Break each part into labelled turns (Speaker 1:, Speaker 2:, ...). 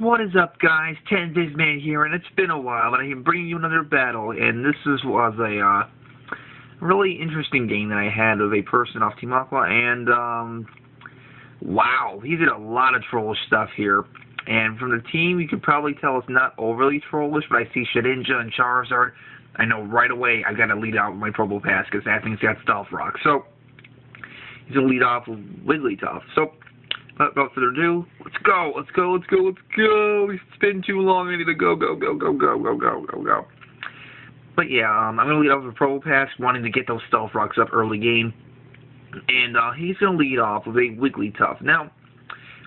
Speaker 1: What is up, guys? 10BizMan here, and it's been a while, but I am bringing you another battle, and was a really interesting game that I had of a person off Team Aqua, and wow, he did a lot of trollish stuff here. And from the team, you could probably tell it's not overly trollish, but I see Shedinja and Charizard. I know right away I've got to lead out with my Probo Pass because that thing's got Stealth Rock. So he's gonna lead off with Wigglytuff. So without further ado, let's go. It's been too long. I need to go. But yeah, I'm going to lead off with Probo Pass, wanting to get those Stealth Rocks up early game. And he's going to lead off with a Wigglytuff. Now,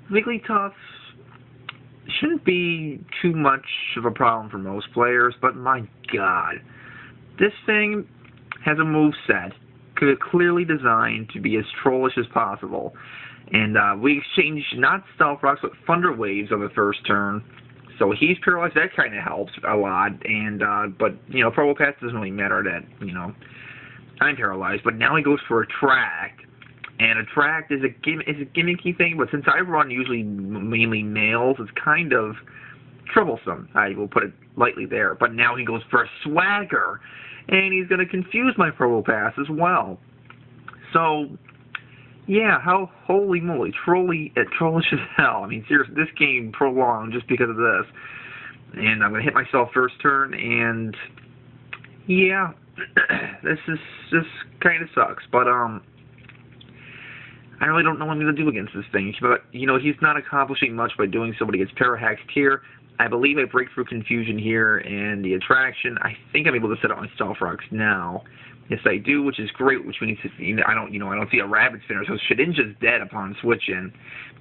Speaker 1: Wigglytuff shouldn't be too much of a problem for most players, but my god. This thing has a moveset clearly designed to be as trollish as possible. And we exchanged not Stealth Rocks, but Thunder Waves on the first turn. So he's paralyzed. That kind of helps a lot. And but you know, Probo Pass doesn't really matter. That I'm paralyzed. But now he goes for Attract, and Attract is a gimmicky thing. But since I run usually mainly males, it's kind of troublesome. I will put it lightly there. But now he goes for a Swagger, and he's going to confuse my Probo Pass as well. So yeah, holy moly, trollish as hell. I mean, seriously, this game prolonged just because of this. And I'm going to hit myself first turn, and yeah, this kind of sucks. But, I really don't know what I'm going to do against this thing. But, he's not accomplishing much by doing so, but he gets Parahaxed here. I believe I break through Confusion here, and the Attraction, I think I'm able to set up my Stealth Rocks now. Yes, I do, which is great. Which means I don't see a Rabbit Spinner, so Shedinja's dead upon switching,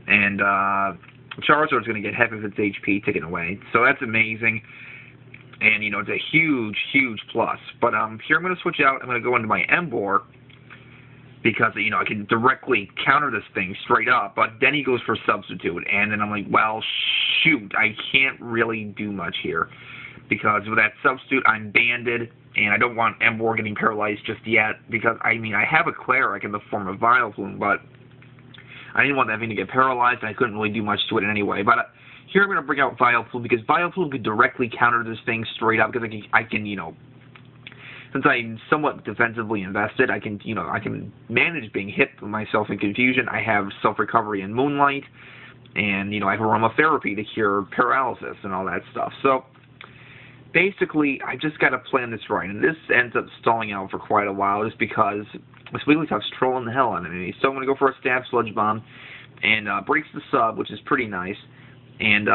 Speaker 1: and Charizard's going to get half of its HP taken away. So that's amazing, and it's a huge plus. But here I'm going to switch out. I'm going to go into my Emboar because I can directly counter this thing straight up. But then he goes for Substitute, and then I'm like, well, shoot, I can't really do much here because with that Substitute, I'm banded. And I don't want Emboar getting paralyzed just yet, because, I have a Cleric in the form of Vileplume, but I didn't want that thing to get paralyzed, and I couldn't really do much to it anyway. But here I'm going to bring out Vileplume, because Vileplume could directly counter this thing straight up, because I can since I'm somewhat defensively invested, I can manage being hit with myself in Confusion. I have Self-Recovery and Moonlight, and, I have Aromatherapy to cure paralysis and all that stuff. So basically, I just got to plan this right, and this ends up stalling out for quite a while just because this Wigglytuff's trolling the hell out of me. So I'm going to go for a Stab Sludge Bomb, and breaks the sub, which is pretty nice. And,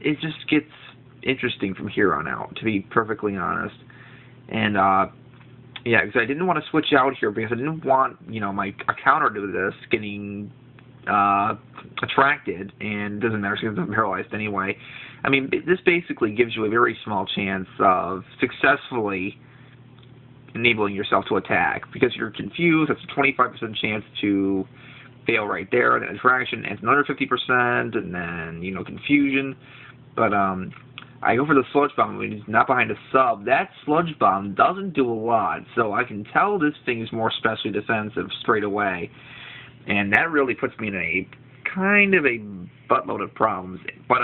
Speaker 1: it just gets interesting from here on out, to be perfectly honest. And, yeah, because I didn't want to switch out here because I didn't want, a counter to this getting attracted, and it doesn't matter because I'm paralyzed anyway. I mean, this basically gives you a very small chance of successfully enabling yourself to attack because you're confused. That's a 25% chance to fail right there. And attraction, it's another 50%, and then confusion. But I go for the Sludge Bomb when he's not behind a sub. That Sludge Bomb doesn't do a lot, so I can tell this thing is more specially defensive straight away. And that really puts me in a kind of a buttload of problems. But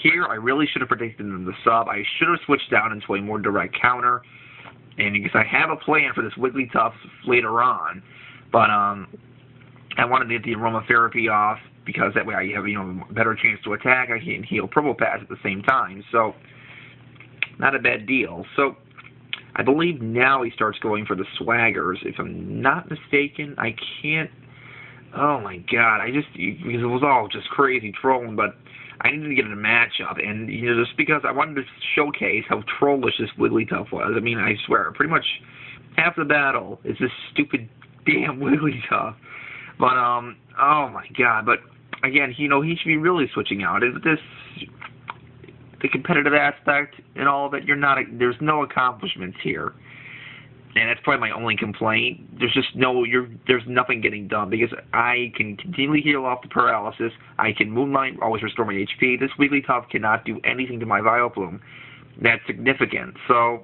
Speaker 1: here I really should have predicted the sub. I should have switched down into a more direct counter. And because I have a plan for this Wigglytuff later on. But I wanted to get the Aromatherapy off because that way I have a better chance to attack. I can heal Probo Pass at the same time. So not a bad deal. So I believe now he starts going for the Swaggers. If I'm not mistaken, I can't. Oh my god, because it was all just crazy trolling, but I needed to get in a matchup, and just because I wanted to showcase how trollish this Wigglytuff was. I mean, I swear, pretty much half the battle is this stupid damn Wigglytuff. But oh my god, but again, he should be really switching out. The competitive aspect and all of it, there's no accomplishments here. And that's probably my only complaint. There's just there's nothing getting done because I can continually heal off the paralysis. I can Moonlight, always restore my HP. This Wigglytuff cannot do anything to my Vileplume that's significant. So,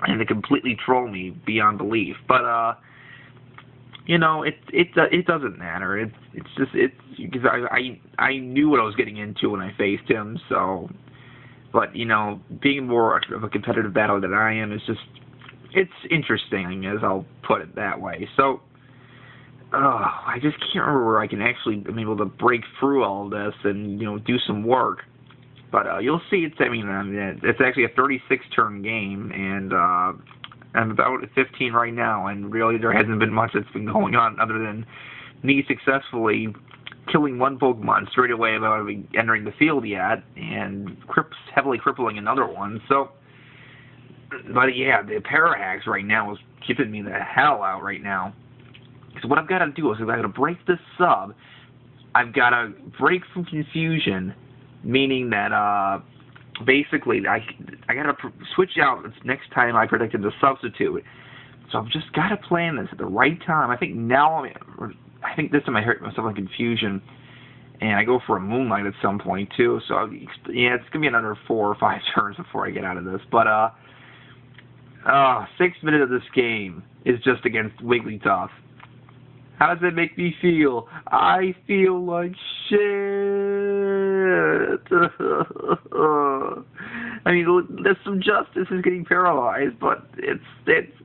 Speaker 1: and to completely troll me beyond belief. But you know, it doesn't matter. It's just because I knew what I was getting into when I faced him. So, but you know, being more of a competitive battle than I am is just it's interesting, as I'll put it that way. So, I just can't remember where I can actually am able to break through all this and do some work. But you'll see, it's actually a 36 turn game, and I'm about at 15 right now, and really there hasn't been much that's been going on other than me successfully killing one Pokemon straight away without entering the field yet, and heavily crippling another one. So, but yeah, the Parahacks right now is keeping me the hell out right now. So what I've got to do is I've got to break this sub. I've got to break from confusion, meaning that basically I got to switch out next time I predicted the substitute. So I've just got to plan this at the right time. I think this time I hurt myself in confusion, and I go for a Moonlight at some point too. So yeah, it's gonna be another 4 or 5 turns before I get out of this. But 6 minutes of this game is just against Wigglytuff. How does it make me feel? I feel like shit. I mean, there's some justice in getting paralyzed, but it's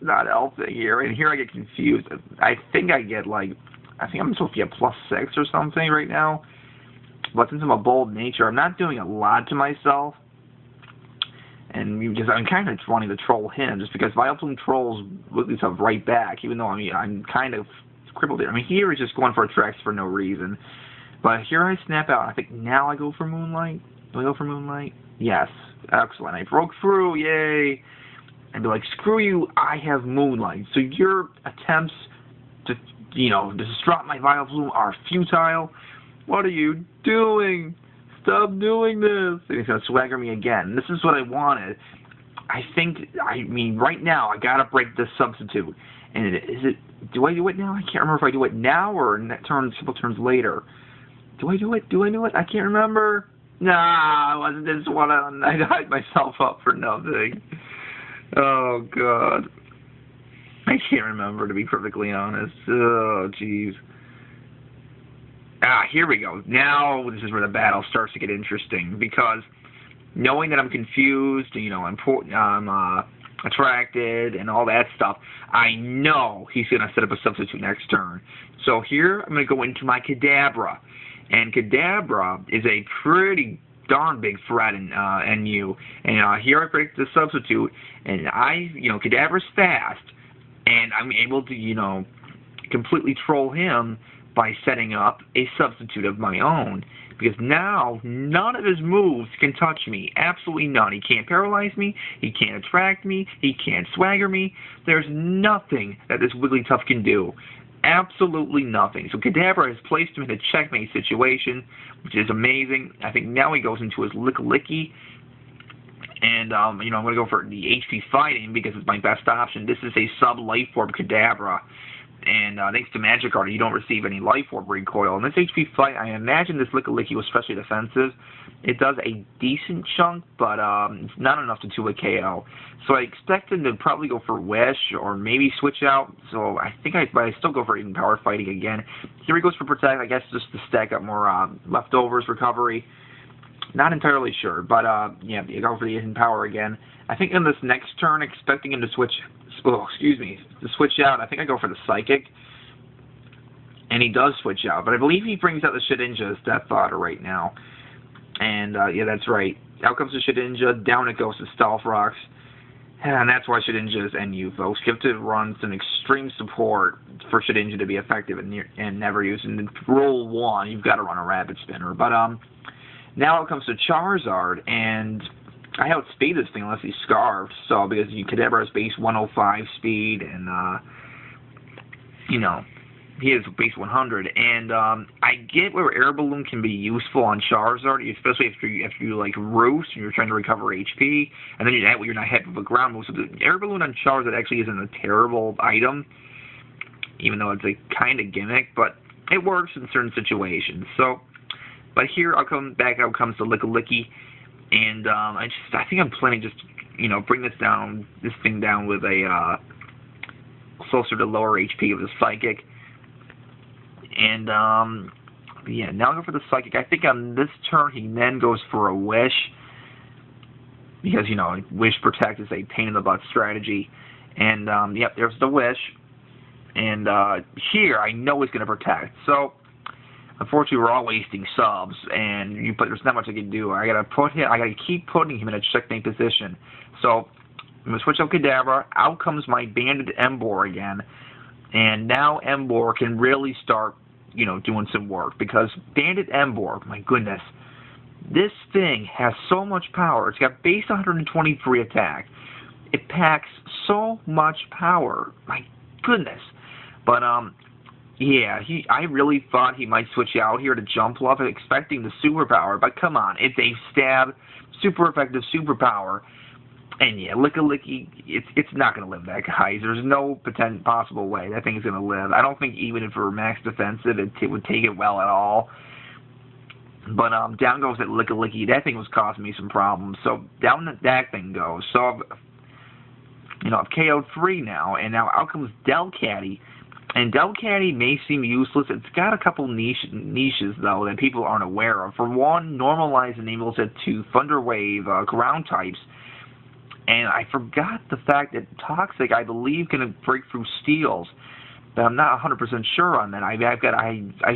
Speaker 1: not helping here. And here I get confused. I think I'm supposed to be a +6 or something right now. But since I'm a bold nature, I'm not doing a lot to myself. And because I'm kind of wanting to troll him, just because Vileplume trolls Wigglytuff right back, even though I'm kind of crippled here. I mean, here he's just going for attacks for no reason. But here I snap out. I think now I go for Moonlight. Do I go for Moonlight? Yes. Excellent. I broke through. Yay. I'd be like, screw you, I have Moonlight. So your attempts to, to disrupt my Vileplume are futile. What are you doing? Stop doing this. And he's going to swagger me again. This is what I wanted. I mean, right now, I got to break this substitute. And do I do it now? I can't remember if I do it now or in that several turns later. Do I do it? I can't remember. Nah, it wasn't this one. I hyped myself up for nothing. Oh, God. I can't remember, to be perfectly honest. Oh, jeez. Here we go. Now, this is where the battle starts to get interesting, because knowing that I'm confused, I'm attracted and all that stuff, I know he's going to set up a substitute next turn. So here, I'm going to go into my Kadabra. And Kadabra is a pretty darn big threat in NU. And here I predict the substitute, and Kadabra's fast, and I'm able to, completely troll him by setting up a substitute of my own. Because now, none of his moves can touch me. Absolutely none. He can't paralyze me. He can't attract me. He can't swagger me. There's nothing that this Wigglytuff can do. Absolutely nothing. So Kadabra has placed him in a checkmate situation, which is amazing. I think now he goes into his Licky. And, I'm going to go for the HP Fighting because it's my best option. This is a sub-Life Orb Kadabra. And thanks to Magic Art, you don't receive any Life Orb recoil. And this HP Fight, I imagine this Licky was especially defensive. It does a decent chunk, but it's not enough to do a KO. So I expect him to probably go for Wish or maybe switch out. So I still go for Even Power Fighting again. Here he goes for Protect, I guess just to stack up more leftovers recovery. Not entirely sure, but yeah, you go for the Even Power again. I think in this next turn, expecting him to switch out, I think I go for the Psychic. And he does switch out, but I believe he brings out the Shedinja as Death Fodder right now. And, yeah, that's right. Out comes the Shedinja, down it goes to Stealth Rocks. And that's why Shedinja is NU, folks. You have to run some extreme support for Shedinja to be effective and never use. And roll 1, you've got to run a Rapid Spinner. But, now it comes to Charizard, and I outspeed this thing unless he's Scarfed. So, because Kadabra has base 105 speed, and, he has base 100, and I get where Air Balloon can be useful on Charizard, especially if you like Roost and you're trying to recover HP, and then you're not hit with a ground move. So the Air Balloon on Charizard actually isn't a terrible item, even though it's a kind of gimmick, but it works in certain situations. So, but here out comes the Licky, and I think I'm planning just bring this thing down with a closer to lower HP of the Psychic. And, yeah, now I'll go for the Psychic. I think on this turn he then goes for a Wish. Because, you know, Wish Protect is a pain-in-the-butt strategy. And, yep, there's the Wish. And here, I know he's going to Protect. So, unfortunately, we're all wasting subs. And there's not much I can do. I got to keep putting him in a checkmate position. So, I'm going to switch out Kadabra. Out comes my Banded Embor again. And now Embor can really start, you know, doing some work. Because Banded Embor, my goodness, this thing has so much power. It's got base 123 attack. It packs so much power. My goodness. But, yeah, I really thought he might switch out here to Jumpluff, expecting the superpower. But come on, it's a stab, super effective superpower. And yeah, Lickalicky, it's not going to live that, guys. There's no possible way that thing's going to live. I don't think even if it were max defensive, it would take it well at all. But down goes that Lickalicky. That thing was causing me some problems. So down that thing goes. So, you know, I've KO'd 3 now, and now out comes Delcatty. And Delcatty may seem useless. It's got a couple niches, though, that people aren't aware of. For one, Normalize enables it to Thunder Wave ground types. And I forgot the fact that Toxic, I believe, can break through Steels. But I'm not 100% sure on that. I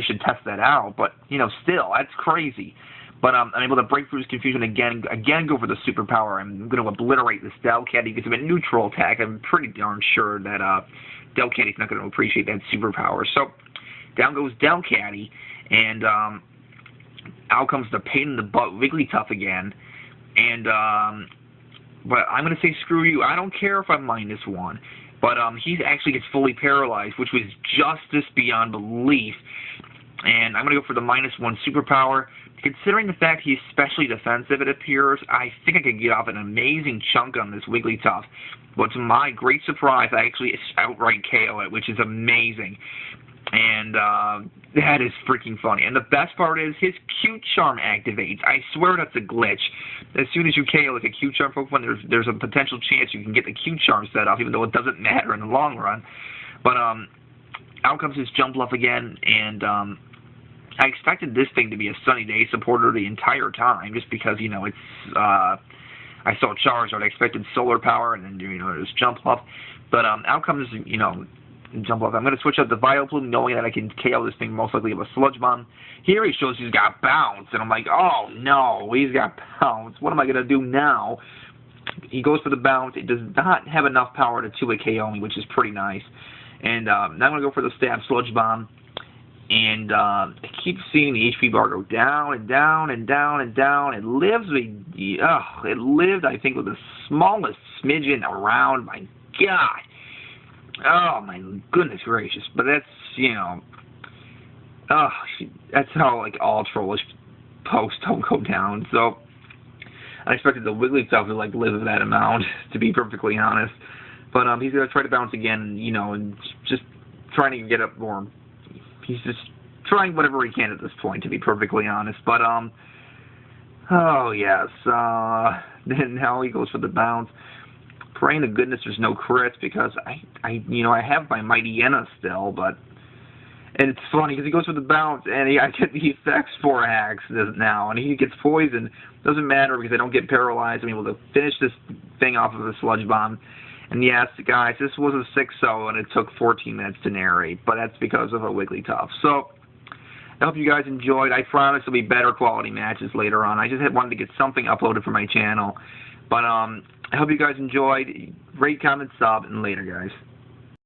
Speaker 1: should test that out. But, you know, still, that's crazy. But I'm able to break through his confusion again go for the superpower. I'm going to obliterate this Delcatty because of a neutral attack. I'm pretty darn sure that Delcatty's not going to appreciate that superpower. So, down goes Delcatty. And out comes the pain-in-the-butt Wigglytuff again. And, but I'm going to say screw you. I don't care if I'm -1. But he actually gets fully paralyzed, which was justice beyond belief. And I'm going to go for the -1 superpower. Considering the fact he's specially defensive, it appears, I think I could get off an amazing chunk on this Wigglytuff. But to my great surprise, I actually outright KO it, which is amazing. And that is freaking funny. And the best part is his Cute Charm activates. I swear that's a glitch. As soon as you KO like a Cute Charm Pokemon, there's a potential chance you can get the Cute Charm set off, even though it doesn't matter in the long run. But out comes his Jumpluff again, and I expected this thing to be a Sunny Day supporter the entire time, just because, you know, it's I saw Charizard. I expected Solar Power, and then, you know, there's Jumpluff. But out comes, you know, Jumpluff. I'm going to switch out the Vileplume, knowing that I can KO this thing most likely with a Sludge Bomb. Here he shows he's got Bounce, and I'm like, oh no, he's got Bounce. What am I going to do now? He goes for the Bounce. It does not have enough power to 2-hit KO me, which is pretty nice. And now I'm going to go for the Stab Sludge Bomb. And I keep seeing the HP bar go down and down and down and down. It lived, I think, with the smallest smidgen around. My God. Oh, my goodness gracious. But that's, you know, that's how, like, all trollish posts don't go down. So, I expected the Wigglytuff to, like, live that amount, to be perfectly honest. But he's going to try to bounce again, you know, and just trying to get up more. He's just trying whatever he can at this point, to be perfectly honest. But, oh, yes. Then now he goes for the bounce. Praying to goodness there's no crits, because you know, I have my Mighty Yenna still, but, and it's funny because he goes for the bounce and I get the effects for hacks now, and he gets poisoned. Doesn't matter because I don't get paralyzed. I'm able to finish this thing off of a Sludge Bomb. And yes, guys, this was a 6-0 and it took 14 minutes to narrate, but that's because of a Wigglytuff. So, I hope you guys enjoyed. I promise there'll be better quality matches later on. I just wanted to get something uploaded for my channel. But I hope you guys enjoyed. Rate, comment, sub, and later, guys.